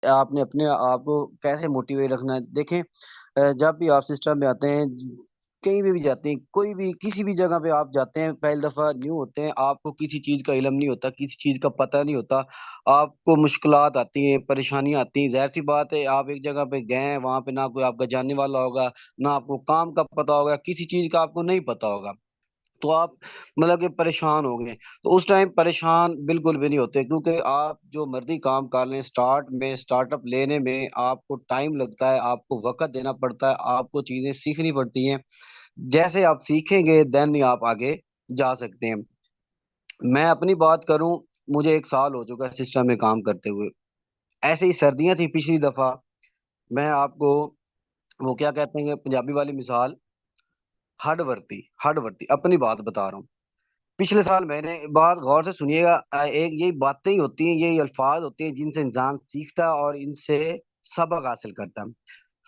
आपने अपने आप को कैसे मोटिवेट रखना है। देखें, जब भी आप सिस्टम में आते हैं, कहीं भी जाते हैं, कोई भी किसी भी जगह पे आप जाते हैं, पहली दफा न्यू होते हैं, आपको किसी चीज का इल्म नहीं होता, किसी चीज का पता नहीं होता। आपको मुश्किलात आती हैं, परेशानी आती हैं। जाहिर सी बात है, आप एक जगह पे गए हैं, वहां पे ना कोई आपका जानने वाला होगा, ना आपको काम का पता होगा, किसी चीज का आपको नहीं पता होगा। तो आप मतलब कि परेशान हो गए। तो उस टाइम परेशान बिल्कुल भी नहीं होते, क्योंकि आप जो मर्जी काम कर लें, स्टार्टअप लेने में आपको टाइम लगता है, आपको वक्त देना पड़ता है, आपको चीजें सीखनी पड़ती हैं। जैसे आप सीखेंगे देन ही आप आगे जा सकते हैं। मैं अपनी बात करूं, मुझे 1 साल हो चुका है सिस्टम में काम करते हुए। ऐसे ही सर्दियां थी पिछली दफा। मैं आपको वो क्या कहते हैं, पंजाबी वाली मिसाल, हड वर्ती अपनी बात बता रहा हूँ। पिछले साल मैंने, बात गौर से सुनिएगा, एक यही बातें ही होती हैं, यही अल्फाज होते हैं जिनसे इंसान सीखता है और इनसे सबक हासिल करता है।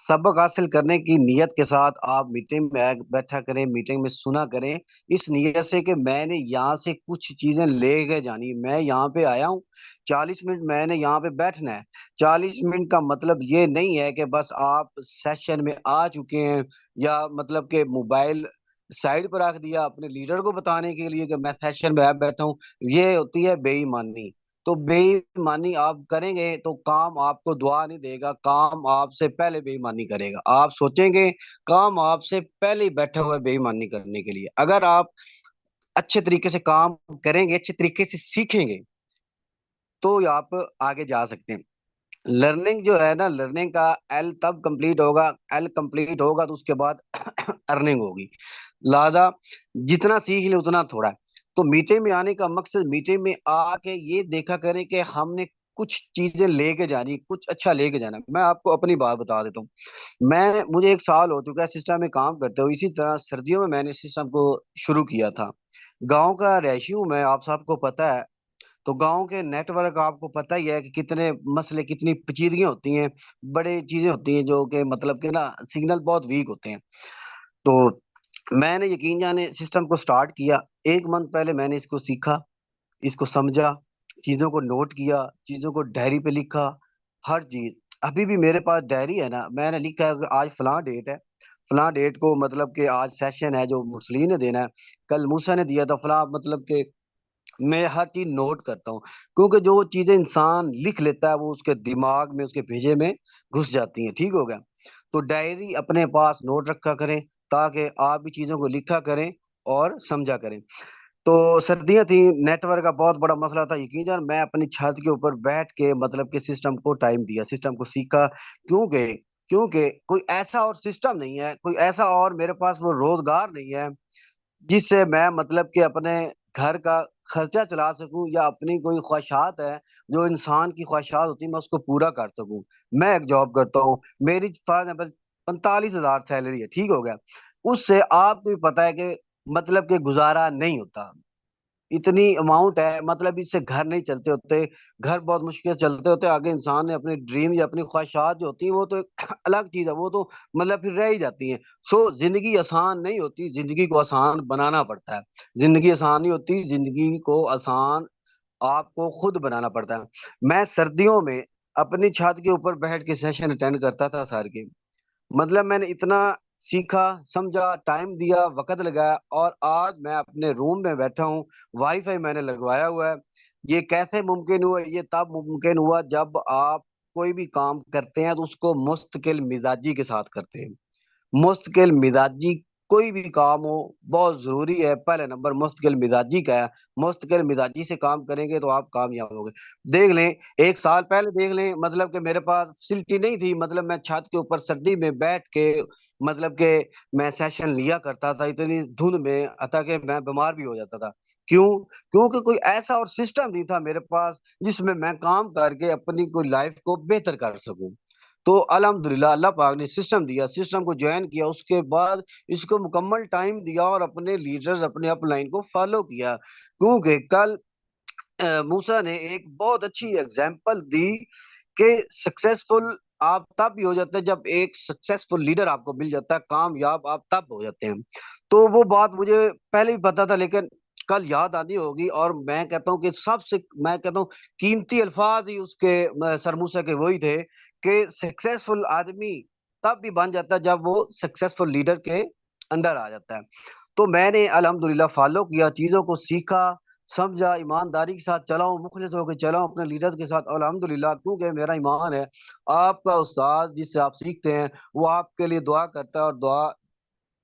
सबक हासिल करने की नीयत के साथ आप मीटिंग में बैठा करें, मीटिंग में सुना करें, इस नीयत से कि मैंने यहाँ से कुछ चीजें ले के जानी। मैं यहाँ पे आया हूँ, 40 मिनट मैंने यहाँ पे बैठना है। 40 मिनट का मतलब ये नहीं है कि बस आप सेशन में आ चुके हैं, या मतलब कि मोबाइल साइड पर रख दिया अपने लीडर को बताने के लिए कि मैं सेशन में बैठा हूँ। ये होती है बेईमानी। तो बेईमानी आप करेंगे तो काम आपको दुआ नहीं देगा, काम आपसे पहले बेईमानी करेगा। आप सोचेंगे, काम आपसे पहले ही बैठा हुआ है बेईमानी करने के लिए। अगर आप अच्छे तरीके से काम करेंगे, अच्छे तरीके से सीखेंगे, तो आप आगे जा सकते हैं। लर्निंग जो है ना, लर्निंग का एल तब कंप्लीट होगा, एल कंप्लीट होगा तो उसके बाद अर्निंग होगी। लिहाजा जितना सीख ले उतना थोड़ा है। तो मीटिंग में आने का मकसद, मीटिंग में आके ये देखा करें कि हमने कुछ चीजें लेके जानी, कुछ अच्छा लेके जाना। मैं आपको अपनी बात बता देता हूँ। मुझे 1 साल हो चुका है सिस्टम में काम करते हुए। इसी तरह सर्दियों में मैंने सिस्टम को शुरू किया था। गांव का रह हूँ मैं, आप सबको पता है। तो गांव के नेटवर्क आपको पता ही है कि कितने मसले, कितनी पेचीदगियां होती हैं, बड़ी चीजें होती हैं जो कि मतलब कि ना, सिग्नल बहुत वीक होते हैं। तो मैंने यकीन जाने सिस्टम को स्टार्ट किया। 1 मंथ पहले मैंने इसको सीखा, इसको समझा, चीजों को नोट किया, चीजों को डायरी पे लिखा, हर चीज। अभी भी मेरे पास डायरी है ना, मैंने लिखा है कि आज फलां डेट है, फलां डेट को मतलब कि आज सेशन है जो मुरसलीन ने देना है, कल मूसा ने दिया था फलां, मतलब कि मैं हर चीज नोट करता हूँ। क्योंकि जो चीजें इंसान लिख लेता है वो उसके दिमाग में, उसके भेजे में घुस जाती हैं। ठीक हो गया। तो डायरी अपने पास नोट रखा करें, ताकि आप भी चीजों को लिखा करें और समझा करें। तो सर्दियां थी, नेटवर्क का बहुत बड़ा मसला था। यकीन जान मैं अपनी छत के ऊपर बैठ के मतलब के सिस्टम को टाइम दिया, सिस्टम को सीखा। क्योंकि क्योंकि कोई ऐसा और सिस्टम नहीं है, कोई ऐसा और मेरे पास वो रोजगार नहीं है जिससे मैं मतलब कि अपने घर का खर्चा चला सकूं, या अपनी कोई ख्वाहिशात है, जो इंसान की ख्वाहिशात होती है, मैं उसको पूरा कर सकूं। मैं एक जॉब करता हूँ, मेरी फॉर एग्जाम्पल 45,000 सैलरी है। ठीक हो गया। उससे आपको भी पता है कि मतलब कि गुजारा नहीं होता। इतनी अमाउंट है, मतलब इससे घर नहीं चलते होते। घर बहुत मुश्किल से चलते होते। आगे इंसान ने अपनी ड्रीम या अपनी ख्वाहिशात जो होती है वो तो एक अलग चीज है, वो तो मतलब फिर रह ही जाती है। सो जिंदगी आसान नहीं होती, जिंदगी को आसान बनाना पड़ता है। जिंदगी आसान नहीं होती, जिंदगी को आसान आपको खुद बनाना पड़ता है। मैं सर्दियों में अपनी छत के ऊपर बैठ के सेशन अटेंड करता था सर के। मतलब मैंने इतना सीखा, समझा, टाइम दिया, वक्त लगाया, और आज मैं अपने रूम में बैठा हूँ। वाईफाई मैंने लगवाया हुआ है। ये कैसे मुमकिन हुआ? ये तब मुमकिन हुआ जब आप कोई भी काम करते हैं तो उसको मुस्तकिल मिजाजी के साथ करते हैं। मुस्तकिल मिजाजी, कोई भी काम हो, बहुत जरूरी है। पहले नंबर मुस्तकिल मिजाजी का है। मुस्तकिल मिजाजी से काम करेंगे तो आप कामयाब होंगे। देख लें, 1 साल पहले देख लें, मतलब कि मेरे पास फैसिलिटी नहीं थी। मतलब मैं छत के ऊपर सर्दी में बैठ के मतलब कि मैं सेशन लिया करता था इतनी धुंध में, अतः कि मैं बीमार भी हो जाता था। क्यों? क्योंकि कोई ऐसा और सिस्टम नहीं था मेरे पास जिसमें मैं काम करके अपनी कोई लाइफ को बेहतर कर सकूं। तो अल्हम्दुलिल्लाह, अल्लाह पाक ने सिस्टम दिया, सिस्टम को ज्वाइन किया, उसके बाद इसको मुकम्मल टाइम दिया और अपने लीडर्स, अपने अपलाइन को फॉलो किया। क्योंकि कल मूसा ने एक बहुत अच्छी एग्जांपल दी कि सक्सेसफुल आप तब भी हो जाते हैं जब एक सक्सेसफुल लीडर आपको मिल जाता है, कामयाब आप तब हो जाते हैं। तो वो बात मुझे पहले भी पता था, लेकिन कल याद आनी होगी। और मैं कहता हूँ कि सबसे, मैं कहता हूँ, कीमती अल्फाज ही उसके सर मूसा के वही थे कि सक्सेसफुल आदमी तब भी बन जाता है जब वो सक्सेसफुल लीडर के अंडर आ जाता है। तो मैंने अल्हम्दुलिल्लाह फॉलो किया, चीजों को सीखा, समझा, ईमानदारी के साथ चला हूँ, मुखलिस होकर चला हूँ अपने लीडर के साथ अल्हम्दुलिल्लाह, क्योंकि मेरा ईमान है आपका उस्ताद जिससे आप सीखते हैं वो आपके लिए दुआ करता है, और दुआ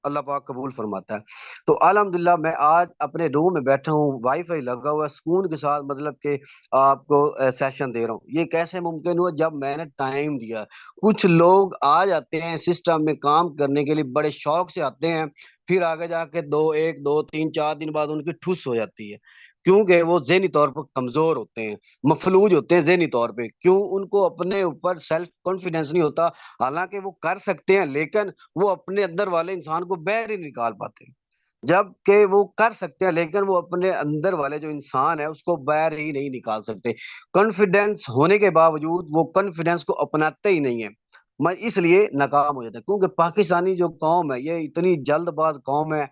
अल्लाह पाक कबूल फरमाता है। तो अल्हम्दुलिल्लाह मैं आज अपने रूम में बैठा हूँ, वाईफाई लगा हुआ है, सुकून के साथ मतलब कि आपको सेशन दे रहा हूँ। ये कैसे मुमकिन हुआ? जब मैंने टाइम दिया। कुछ लोग आ जाते हैं सिस्टम में काम करने के लिए, बड़े शौक से आते हैं, फिर आगे जाके एक दो तीन चार दिन बाद उनकी ठुस हो जाती है, क्योंकि वो ज़हनी तौर पर कमजोर होते हैं, मफलूज होते हैं ज़हनी तौर पे। क्यों? उनको अपने ऊपर सेल्फ कॉन्फिडेंस नहीं होता। हालांकि वो कर सकते हैं, लेकिन वो अपने अंदर वाले इंसान को बाहर ही नहीं निकाल पाते। जबकि वो कर सकते हैं, लेकिन वो अपने अंदर वाले जो इंसान है उसको बाहर ही नहीं निकाल सकते। कॉन्फिडेंस होने के बावजूद वो कॉन्फिडेंस को अपनाते ही नहीं है। मैं इसलिए नाकाम हो जाता है, क्योंकि पाकिस्तानी जो कौम है ये इतनी जल्दबाज कौम है,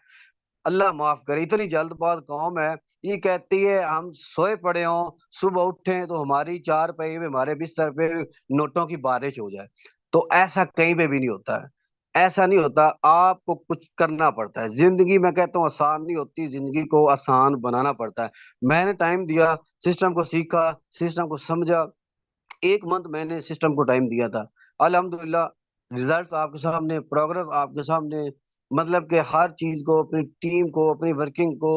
अल्लाह माफ करे, इतनी जल्दबाज कौम है। ये कहती है हम सोए पड़े हों, सुबह उठे तो हमारी चार पे हमारे बिस्तर पे नोटों की बारिश हो जाए। तो ऐसा कहीं पे भी नहीं होता है, ऐसा नहीं होता। आपको कुछ करना पड़ता है। जिंदगी मैं कहता हूँ आसान नहीं होती, जिंदगी को आसान बनाना पड़ता है। मैंने टाइम दिया, सिस्टम को सीखा, सिस्टम को समझा। 1 मंथ मैंने सिस्टम को टाइम दिया था। अल्हम्दुलिल्लाह रिजल्ट आपके सामने, प्रोग्रेस आपके सामने। मतलब कि हर चीज को, अपनी टीम को, अपनी वर्किंग को,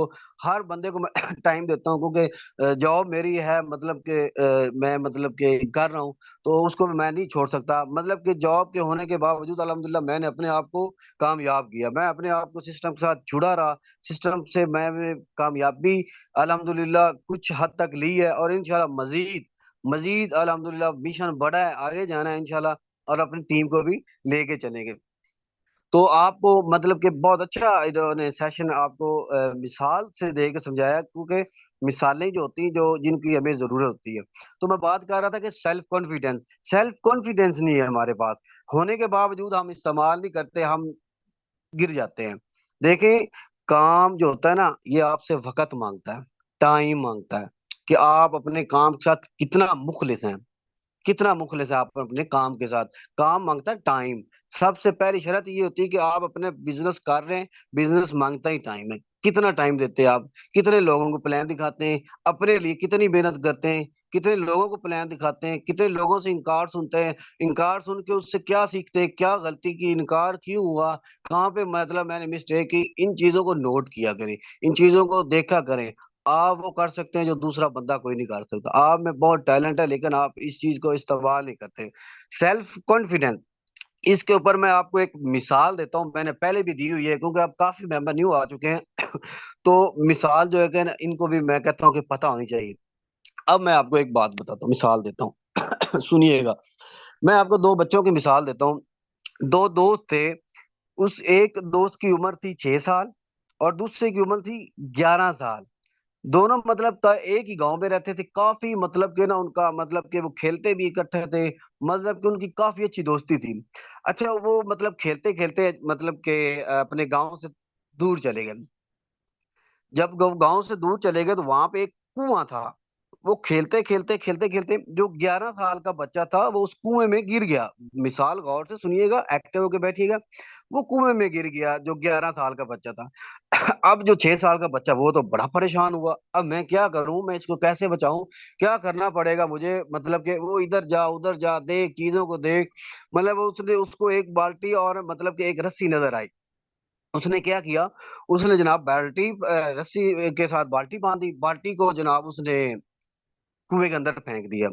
हर बंदे को मैं टाइम देता हूँ, क्योंकि जॉब मेरी है, मतलब कि मैं मतलब कि कर रहा हूँ, तो उसको मैं नहीं छोड़ सकता। मतलब कि जॉब के होने के बावजूद अल्हम्दुलिल्लाह मैंने अपने आप को कामयाब किया, मैं अपने आप को सिस्टम के साथ जुड़ा रहा। सिस्टम से मैं कामयाबी अल्हम्दुलिल्लाह कुछ हद तक ली है, और इंशाल्लाह मजीद मजीद अल्हम्दुलिल्लाह मिशन बड़ा है, आगे जाना है इंशाल्लाह, और अपनी टीम को भी लेके चलेंगे। तो आपको मतलब कि बहुत अच्छा इन्होंने सेशन आपको मिसाल से दे के समझाया, क्योंकि मिसालें जो होती हैं जो जिनकी हमें जरूरत होती है। तो मैं बात कर रहा था कि सेल्फ कॉन्फिडेंस, सेल्फ कॉन्फिडेंस नहीं है हमारे पास, होने के बावजूद हम इस्तेमाल नहीं करते, हम गिर जाते हैं। देखें, काम जो होता है ना ये आपसे वक्त मांगता है, टाइम मांगता है, कि आप अपने काम के साथ कितना मुखलिस हैं, कितना मुखलिस है आप अपने काम के साथ। काम मांगता है टाइम। सबसे पहली शर्त ये होती है कि आप अपने बिजनेस कर रहे हैं, बिजनेस मांगता ही टाइम है। कितना टाइम देते हैं आप, कितने लोगों को प्लान दिखाते हैं, अपने लिए कितनी मेहनत करते हैं, कितने लोगों को प्लान दिखाते हैं, कितने लोगों से इनकार सुनते हैं, इनकार सुन के उससे क्या सीखते हैं, क्या गलती की, इनकार क्यों हुआ, कहाँ पे मतलब मैंने मिस्टेक की। इन चीजों को नोट किया करें, इन चीजों को देखा करें। आप वो कर सकते हैं जो दूसरा बंदा कोई नहीं कर सकता। आप में बहुत टैलेंट है, लेकिन आप इस चीज को इस्तेमाल नहीं करते। सेल्फ कॉन्फिडेंस, इसके ऊपर मैं आपको एक मिसाल देता हूँ, मैंने पहले भी दी हुई है, क्योंकि अब काफी मेंबर न्यू आ चुके हैं तो मिसाल जो है कि ना, इनको भी मैं कहता हूँ कि पता होनी चाहिए। अब मैं आपको एक बात बताता हूँ, मिसाल देता हूँ सुनिएगा। मैं आपको दो बच्चों की मिसाल देता हूँ। दो दोस्त थे। उस एक दोस्त की उम्र थी 6 साल, और दूसरे की उम्र थी 11 साल। दोनों मतलब एक ही गांव में रहते थे। काफी मतलब कि ना उनका मतलब कि वो खेलते भी इकट्ठे थे, मतलब कि उनकी काफी अच्छी दोस्ती थी। अच्छा, वो मतलब खेलते खेलते मतलब कि अपने गांव से दूर चले गए। जब गांव से दूर चले गए तो वहां पे एक कुआं था। वो खेलते खेलते जो 11 साल का बच्चा था वो उस कुएं में गिर गया। मिसाल गौर से सुनिएगा, एक्टिव होके बैठिएगा। वो कुएं में गिर गया जो 11 साल का बच्चा था। अब जो 6 साल का बच्चा वो तो बड़ा परेशान हुआ, अब मैं क्या करूं, मैं इसको कैसे बचाऊं, क्या करना पड़ेगा मुझे। मतलब कि वो इधर जा उधर जा, देख चीजों को देख। मतलब उसने उसको एक बाल्टी और मतलब कि एक रस्सी नजर आई। उसने क्या किया, उसने जनाब बाल्टी रस्सी के साथ बाल्टी बांधी, बाल्टी को जनाब उसने कुएं के अंदर फेंक दिया।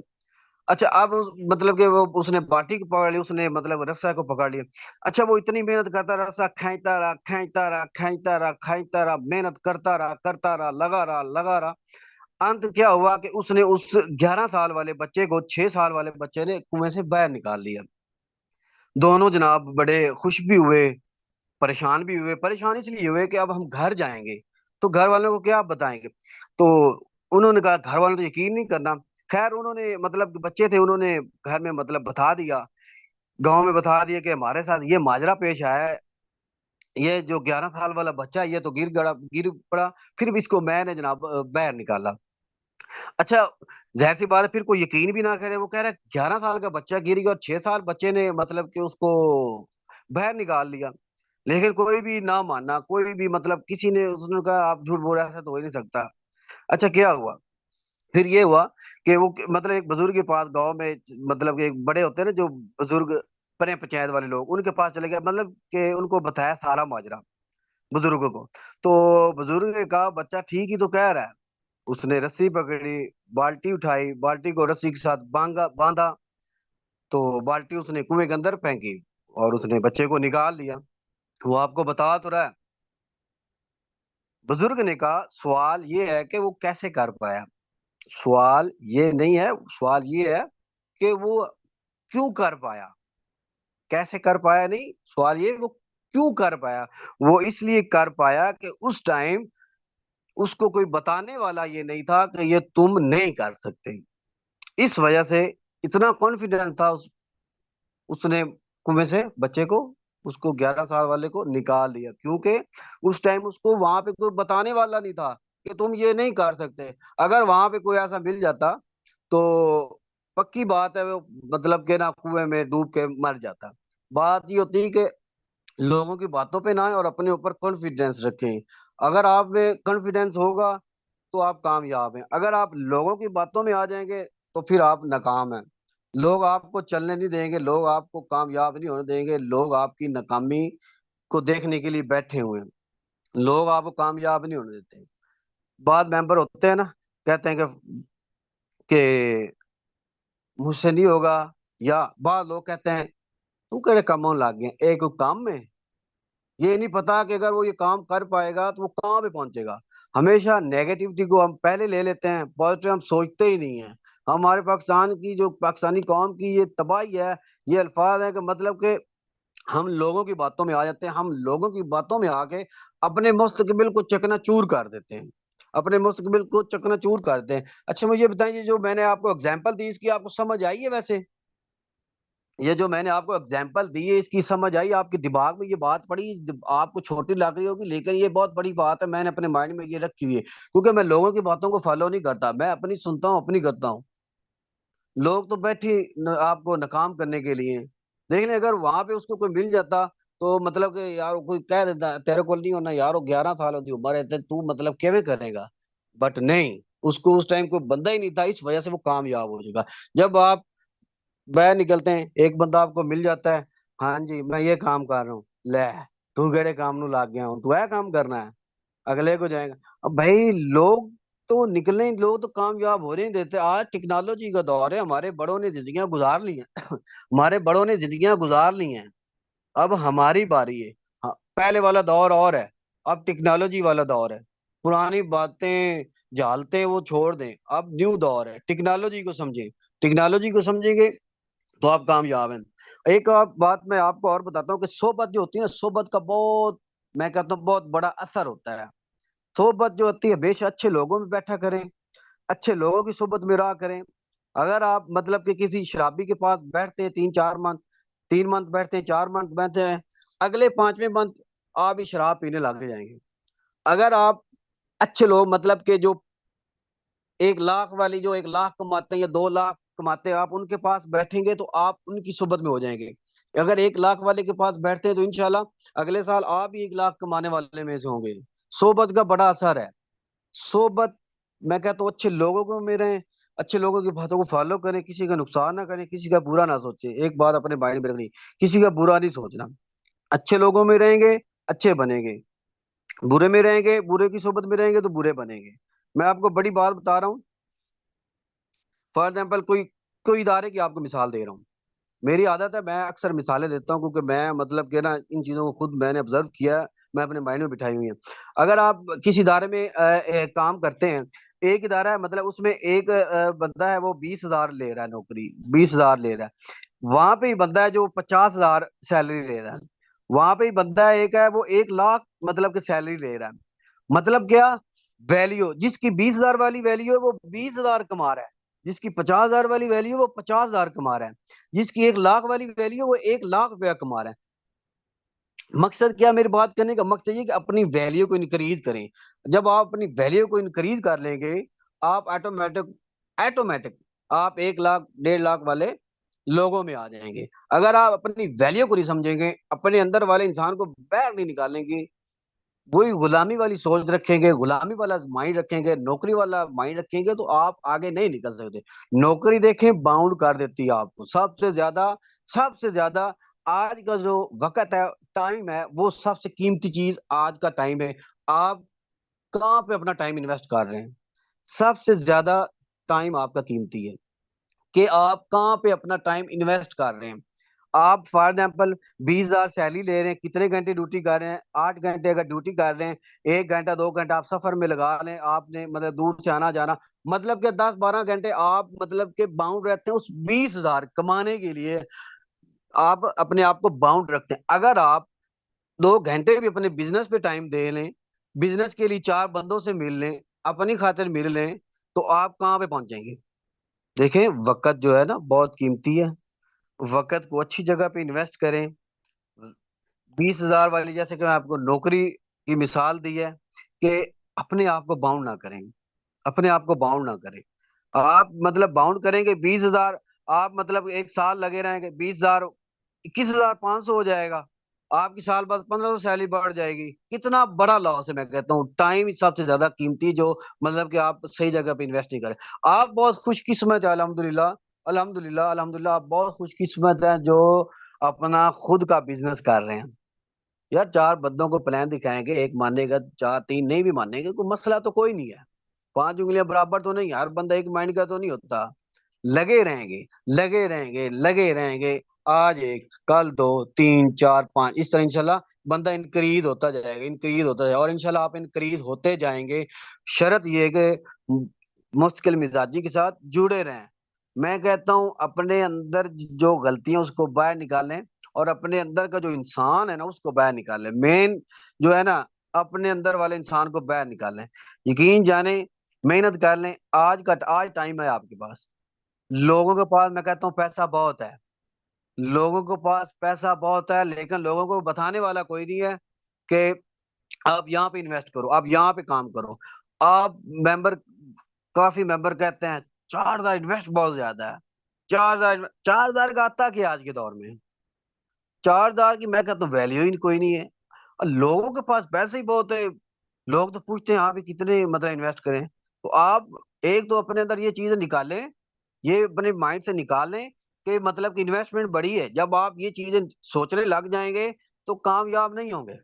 अच्छा, अब मतलब कि वो उसने बाल्टी को पकड़ ली, उसने मतलब रस्सा को पकड़ लिया। अच्छा, वो इतनी मेहनत करता रहा, रस्सा खींचता रहा, खींचता रहा, खींचता रहा, खींचता रहा, मेहनत करता रहा, लगा रहा। अंत क्या हुआ कि उसने उस 11 साल वाले बच्चे को 6 साल वाले बच्चे ने कुएं से बाहर निकाल लिया। दोनों जनाब बड़े खुश भी हुए, परेशान भी हुए। परेशान इसलिए हुए कि अब हम घर जाएंगे तो घर वालों को क्या बताएंगे। तो उन्होंने कहा घर वालों तो यकीन नहीं करना। खैर उन्होंने मतलब कि बच्चे थे, उन्होंने घर में मतलब बता दिया, गांव में बता दिया कि हमारे साथ ये माजरा पेश आया है। ये जो 11 साल वाला बच्चा है, ये तो गिर पड़ा। फिर भी इसको मैंने जनाब बाहर निकाला। अच्छा, जाहिर सी बात है, फिर कोई यकीन भी ना करे, वो कह रहा है 11 साल का बच्चा गिर गया और 6 साल बच्चे ने मतलब कि उसको बाहर निकाल लिया। लेकिन कोई भी ना माना, कोई भी मतलब किसी ने, उसने कहा आप झूठ बोल रहे हैं, ऐसा तो हो ही नहीं सकता। अच्छा, क्या हुआ? फिर ये हुआ कि वो मतलब एक बुजुर्ग के पास गांव में, मतलब कि एक बड़े होते हैं ना जो बुजुर्ग, परे पंचायत वाले लोग, उनके पास चले गया, मतलब कि उनको बताया सारा माजरा बुजुर्गों को। तो बुजुर्ग ने कहा बच्चा ठीक ही तो कह रहा है। उसने रस्सी पकड़ी, बाल्टी उठाई, बाल्टी को रस्सी के साथ बांधा बांधा, तो बाल्टी उसने कुएं के अंदर फेंकी और उसने बच्चे को निकाल लिया। वो आपको बता तो रहा है। बुजुर्ग ने कहा सवाल ये है कि वो कैसे कर पाया। सवाल ये नहीं है, सवाल ये है कि वो क्यों कर पाया। कैसे कर पाया नहीं, सवाल ये वो क्यों कर पाया। वो इसलिए कर पाया कि उस टाइम उसको कोई बताने वाला ये नहीं था कि ये तुम नहीं कर सकते। इस वजह से इतना कॉन्फिडेंस था उसने कुएं से बच्चे को, उसको 11 साल वाले को निकाल दिया, क्योंकि उस टाइम उसको वहां पे कोई बताने वाला नहीं था कि तुम ये नहीं कर सकते। अगर वहां पे कोई ऐसा मिल जाता तो पक्की बात है वो मतलब कि ना कुएं में डूब के मर जाता। बात ये होती है कि लोगों की बातों पे ना आए और अपने ऊपर कॉन्फिडेंस रखें। अगर आप में कॉन्फिडेंस होगा तो आप कामयाब हैं। अगर आप लोगों की बातों में आ जाएंगे तो फिर आप नाकाम हैं। लोग आपको चलने नहीं देंगे, लोग आपको कामयाब नहीं होने देंगे, लोग आपकी नाकामी को देखने के लिए बैठे हुए हैं। लोग आपको कामयाब नहीं होने देते। बाद मेंबर होते हैं ना, कहते हैं कि मुझसे नहीं होगा, या बाद लोग कहते हैं तू केड़े कामों लग गया एक काम में। ये नहीं पता कि अगर वो ये काम कर पाएगा तो वो कहाँ पे पहुंचेगा। हमेशा नेगेटिविटी को हम पहले ले लेते हैं, पॉजिटिव हम सोचते ही नहीं है। हमारे पाकिस्तान की जो पाकिस्तानी कौम की ये तबाही है, ये अल्फाज है कि मतलब कि हम लोगों की बातों में आ जाते हैं, हम लोगों की बातों में आके अपने मुस्तकबिल को चकनाचूर कर देते हैं, अपने मुस्तकबिल को चकनाचूर कर देते हैं। अच्छा, मुझे बताइए, जो मैंने आपको एग्जाम्पल दी इसकी आपको समझ आई है वैसे? ये जो मैंने आपको एग्जाम्पल दी है इसकी समझ आई आपके दिमाग में? ये बात पड़ी आपको छोटी लग रही होगी, लेकिन ये बहुत बड़ी बात है, मैंने अपने माइंड में ये रखी हुई है, क्योंकि मैं लोगों की बातों को फॉलो नहीं करता, मैं अपनी सुनता हूँ, अपनी करता हूँ। लोग तो बैठे आपको नाकाम करने के लिए। लेकिन अगर वहां पे उसको कोई मिल जाता तो मतलब कि यार कोई कह देता तेरे को नहीं होना यार, वो 11 साल की उम्र है, तो तू मतलब किਵੇਂ करेगा। बट नहीं, उसको उस टाइम कोई बंदा ही नहीं था, इस वजह से वो कामयाब हो जाएगा। जब आप बाहर निकलते हैं, एक बंदा आपको मिल जाता है, हाँ जी मैं ये काम कर रहा हूँ, ले तू केड़े काम नू लाग गया हूँ, तू है काम करना है, अगले को जाएगा। अब भाई लोग तो निकलने, लोग तो कामयाब हो रहे नहीं देते। आज टेक्नोलॉजी का दौर है, हमारे बड़ों ने जिंदगियां गुजार ली हैं हमारे बड़ों ने जिंदगियां गुजार ली हैं, अब हमारी बारी है। हाँ, पहले वाला दौर और है, अब टेक्नोलॉजी वाला दौर है। पुरानी बातें झालते वो छोड़ दें, अब न्यू दौर है, टेक्नोलॉजी को समझें। टेक्नोलॉजी को समझेंगे तो आप कामयाब हैं। एक आप बात मैं आपको और बताता हूँ कि सोबत जो होती है ना, सोबत का बहुत, मैं कहता हूँ बहुत बड़ा असर होता है। सोबत जो होती है, बेशक अच्छे लोगों में बैठा करें, अच्छे लोगों की सोबत में रहा करें। अगर आप मतलब कि किसी शराबी के पास बैठते हैं 3 4 मंथ, 3 मंथ बैठते हैं, 4 मंथ बैठते हैं, अगले 5वें मंथ आप ही शराब पीने लग जाएंगे। अगर आप अच्छे लोग मतलब के जो 1 लाख वाली, जो 1 लाख कमाते हैं या 2 लाख कमाते हैं, आप उनके पास बैठेंगे तो आप उनकी सोबत में हो जाएंगे। अगर 1 लाख वाले के पास बैठते हैं तो इंशाल्लाह अगले साल आप भी 1 लाख कमाने वाले में से होंगे। सोबत का बड़ा असर है। सोबत, मैं कहता हूँ अच्छे लोगों को में रहें, अच्छे लोगों की बातों को फॉलो करें, किसी का नुकसान ना करें, किसी का बुरा ना सोचे। एक बात अपने माइंड में रखनी, किसी का बुरा नहीं सोचना। अच्छे लोगों में रहेंगे, अच्छे बनेंगे। बुरे में रहेंगे, बुरे की सोबत में रहेंगे तो बुरे बनेंगे। मैं आपको बड़ी बात बता रहा हूँ। फॉर एग्जाम्पल, कोई कोई इदारे की आपको मिसाल दे रहा हूँ। मेरी आदत है, मैं अक्सर मिसालें देता हूँ, क्योंकि मैं मतलब कि ना इन चीजों को खुद मैंने ऑब्जर्व किया है, मैं अपने माइंड में बिठाई हुई है। अगर आप किसी इदारे में काम करते हैं, एक इदारा है, मतलब उसमें एक बंदा है, वो 20,000 ले रहा है नौकरी, 20,000 ले रहा है। वहां पे ही बंदा है जो 50,000 सैलरी ले रहा है। वहां पे ही बंदा है, एक है वो 1 लाख मतलब की सैलरी ले रहा है। मतलब क्या, वैल्यू जिसकी 20,000 वाली वैल्यू है वो 20,000 कमा रहा है, जिसकी 50,000 वाली वैल्यू है वो 50,000 कमा रहा है, जिसकी 1 लाख वाली वैल्यू है वो 1 लाख रुपया कमा रहा है। मकसद क्या, मेरी बात करने का मकसद ये कि अपनी वैल्यू को इंक्रीज करें। जब आप अपनी वैल्यू को इंक्रीज कर लेंगे, आप ऑटोमेटिक ऑटोमेटिक आप 1 लाख 1.5 लाख वाले लोगों में आ जाएंगे। अगर आप अपनी वैल्यू को नहीं समझेंगे, अपने अंदर वाले इंसान को बाहर नहीं निकालेंगे, वही गुलामी वाली सोच रखेंगे, गुलामी वाला माइंड रखेंगे, नौकरी वाला माइंड रखेंगे, तो आप आगे नहीं निकल सकते। नौकरी देखें बाउंड कर देती है आपको सबसे ज्यादा। आज का जो वक्त है, टाइम है, वो सबसे कीमती चीज आज का टाइम है। आप कहाँ पे अपना टाइम इन्वेस्ट कर रहे हैं? सबसे ज्यादा टाइम आपका कीमती है कि आप कहाँ पे अपना टाइम इन्वेस्ट कर रहे हैं। आप फॉर एग्जाम्पल 20,000 सैलरी ले रहे हैं, कितने घंटे ड्यूटी कर रहे हैं? 8 घंटे अगर ड्यूटी कर रहे हैं, 1 घंटा 2 घंटा आप सफर में लगा लें, आपने मतलब दूर से आना जाना, मतलब कि 10-12 घंटे आप मतलब के बाउंड रहते हैं उस 20,000 कमाने के लिए। आप अपने आप को बाउंड रखते हैं। अगर आप 2 घंटे भी अपने बिजनेस पे टाइम दे लें, बिजनेस के लिए 4 बंदों से मिल लें, अपनी खातिर मिल लें, तो आप कहाँ पे पहुंचेंगे? देखें, वक्त जो है ना बहुत कीमती है। वक्त को अच्छी जगह पे इन्वेस्ट करें। 20,000 वाली, जैसे कि मैं आपको नौकरी की मिसाल दी है, कि अपने आप को बाउंड ना करें, अपने आप को बाउंड ना करें। आप मतलब बाउंड करेंगे 20,000, आप मतलब 1 साल लगे रहेंगे, 20,000 21,500 हो जाएगा। आपकी साल बाद 1,500 सैलरी बढ़ जाएगी। कितना बड़ा लॉस है! मैं कहता हूँ टाइम सबसे ज्यादा कीमती, जो मतलब कि आप सही जगह पे इन्वेस्ट नहीं करें। आप बहुत खुशकिस्मत है, अल्हम्दुलिल्लाह, अल्हम्दुलिल्लाह, अल्हम्दुलिल्लाह, आप बहुत खुशकिस्मत हैं जो अपना खुद का बिजनेस कर रहे हैं। यार, 4 बंदों को प्लान दिखाएंगे, एक मानेगा, चार तीन नहीं भी मानेंगे, कोई मसला तो कोई नहीं है। 5 उंगलियां बराबर तो नहीं है, हर बंदा एक माइंड का तो नहीं होता। लगे रहेंगे, लगे रहेंगे, लगे रहेंगे। आज एक, कल दो, 3 4 5, इस तरह इंशाल्लाह बंदा इंक्रीज होता जाएगा, इंक्रीज होता जाएगा, और इंशाल्लाह आप इंक्रीज होते जाएंगे। शर्त ये है कि मुश्किल मिजाजी के साथ जुड़े रहें। मैं कहता हूं अपने अंदर जो गलतियां उसको बाहर निकालें, और अपने अंदर का जो इंसान है ना उसको बाहर निकालें। मेन जो है ना, अपने अंदर वाले इंसान को बाहर निकालें। यकीन जाने, मेहनत कर लें। आज टाइम है आपके पास। लोगों के पास मैं कहता हूँ पैसा बहुत है, लोगों के पास पैसा बहुत है, लेकिन लोगों को बताने वाला कोई नहीं है कि आप यहाँ पे इन्वेस्ट करो, आप यहाँ पे काम करो। आप मेंबर काफी मेंबर कहते हैं 4,000 इन्वेस्ट बहुत ज्यादा है। 4,000 का आता कि आज के दौर में 4,000 की मैं कहता हूँ वैल्यू ही कोई नहीं है। और लोगों के पास पैसे ही बहुत है। लोग तो पूछते हैं आप कितने मतलब इन्वेस्ट करें। तो आप एक तो अपने अंदर ये चीज निकालें, ये अपने माइंड से निकालें कि मतलब कि इन्वेस्टमेंट बड़ी है। जब आप ये चीजें सोचने लग जाएंगे तो कामयाब नहीं होंगे।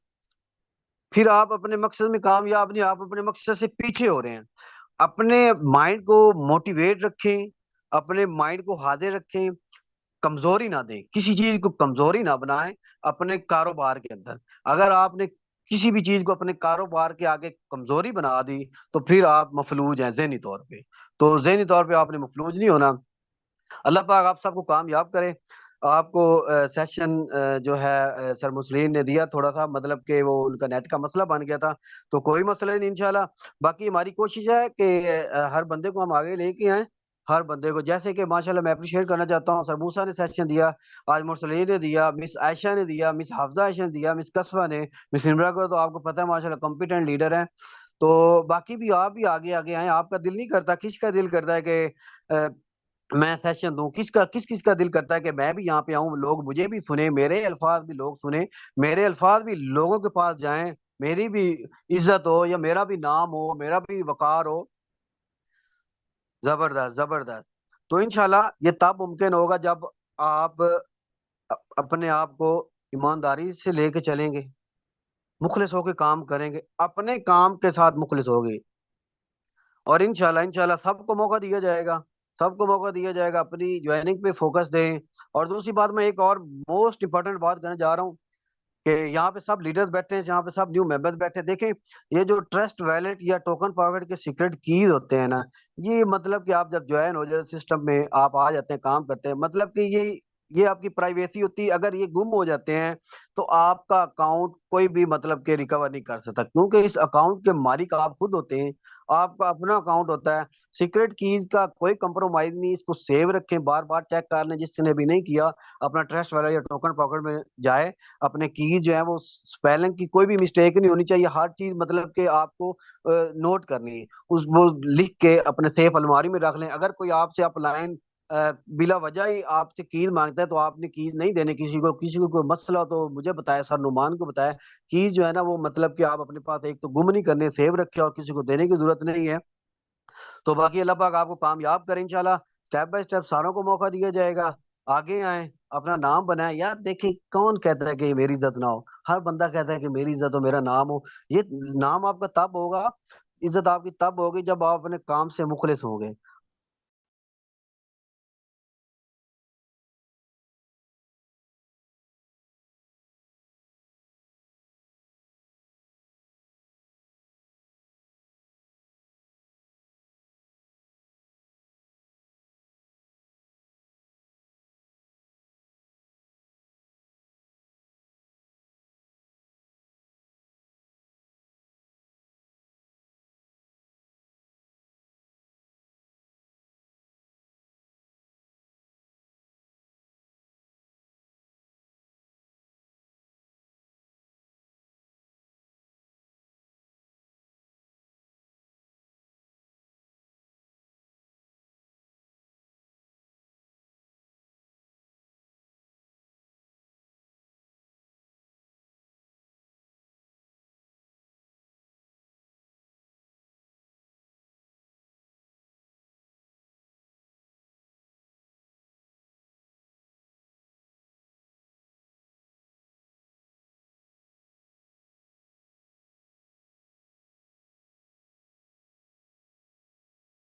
फिर आप अपने मकसद में कामयाब नहीं, आप अपने मकसद से पीछे हो रहे हैं। अपने माइंड को मोटिवेट रखें, अपने माइंड को हाजिर रखें, कमजोरी ना दें, किसी चीज को कमजोरी ना बनाएं अपने कारोबार के अंदर। अगर आपने किसी भी चीज को अपने कारोबार के आगे कमजोरी बना दी, तो फिर आप मफलूज हैं ज़हनी तौर पे। तो ज़हनी तौर पे आपने मफलूज नहीं होना। अल्लाह पाक आप सबको कामयाब करे। आपको सेशन जो है सर मुस्लिम ने दिया, थोड़ा सा मतलब कि वो उनका नेट का मसला बन गया था, तो कोई मसला नहीं इंशाल्लाह। बाकी हमारी कोशिश है कि हर बंदे को हम आगे लेके आए, हर बंदे को। जैसे कि माशाल्लाह मैं अप्रिशिएट करना चाहता हूँ, सर मूसा ने सेशन दिया, आज मुरसलीन ने दिया, मिस आयशा ने दिया, मिस हाफजा आयशा ने दिया, मिस कसवा ने, मिस इमरा को तो आपको पता है माशाल्लाह कॉम्पिटेंट लीडर है। तो बाकी भी आप भी आगे आगे आए। आपका दिल नहीं करता, किसका दिल करता है कि मैं सेशन दूं? किस किस का दिल करता है कि मैं भी यहाँ पे आऊं, लोग मुझे भी सुने, मेरे अल्फाज भी लोग सुने, मेरे अल्फाज भी लोगों के पास जाएं, मेरी भी इज्जत हो, या मेरा भी नाम हो, मेरा भी वकार हो। जबरदस्त, जबरदस्त। तो इंशाल्लाह ये तब मुमकिन होगा जब आप अपने आप को ईमानदारी से लेके चलेंगे, मुखलिस होके काम करेंगे, अपने काम के साथ मुखलिस होगे, और इंशाल्लाह इंशाल्लाह सबको मौका दिया जाएगा, सबको मौका दिया जाएगा। अपनी ज्वाइनिंग पे फोकस दें। और दूसरी बात, मैं एक और मोस्ट इंपॉर्टेंट बात करने जा रहा हूँ कि यहाँ पे सब लीडर्स बैठे हैं, यहाँ पे सब न्यू मेंबर्स बैठे हैं। देखें, ये जो ट्रस्ट वैलेट या टोकन फॉरवर्ड के सीक्रेट कीज होते हैं ना, ये मतलब कि आप जब ज्वाइन हो जाए सिस्टम में, आप आ जाते हैं, काम करते हैं, मतलब कि ये आपकी प्राइवेसी होती है। अगर ये गुम हो जाते हैं तो आपका अकाउंट कोई भी मतलब कि रिकवर नहीं कर सकता, क्योंकि इस अकाउंट के मालिक आप खुद होते हैं। आपका अपना अकाउंट होता है। सीक्रेट कीज का कोई कंप्रोमाइज नहीं, इसको सेव रखें, बार बार चेक कर लें, जिसने भी नहीं किया अपना ट्रस्ट वाला या टोकन पॉकेट में जाए, अपने कीज जो है वो स्पेलिंग की कोई भी मिस्टेक नहीं होनी चाहिए, हर चीज मतलब कि आपको नोट करनी है, उस वो लिख के अपने सेफ अलमारी में रख लें। अगर कोई आपसे अपलाइन बिला वजह ही आपसे कीज मांगता है तो आपने कीज नहीं देने किसी को। किसी को कोई मसला हो तो मुझे बताया, सर नुमान को बताया। कीज जो है ना वो मतलब कि आप अपने पास एक तो गुम नहीं करने, सेव रखे, और किसी को देने की जरूरत नहीं है। तो बाकी अल्लाह पाक आपको कामयाब करें इंशाल्लाह। स्टेप बाय स्टेप सारों को मौका दिया जाएगा, आगे आए, अपना नाम बनाए। यार देखिए, कौन कहता है कि मेरी इज्जत ना हो? हर बंदा कहता है कि मेरी इज्जत हो, मेरा नाम हो। ये नाम आपका तब होगा, इज्जत आपकी तब होगी जब आप अपने काम से मुखलिस होंगे।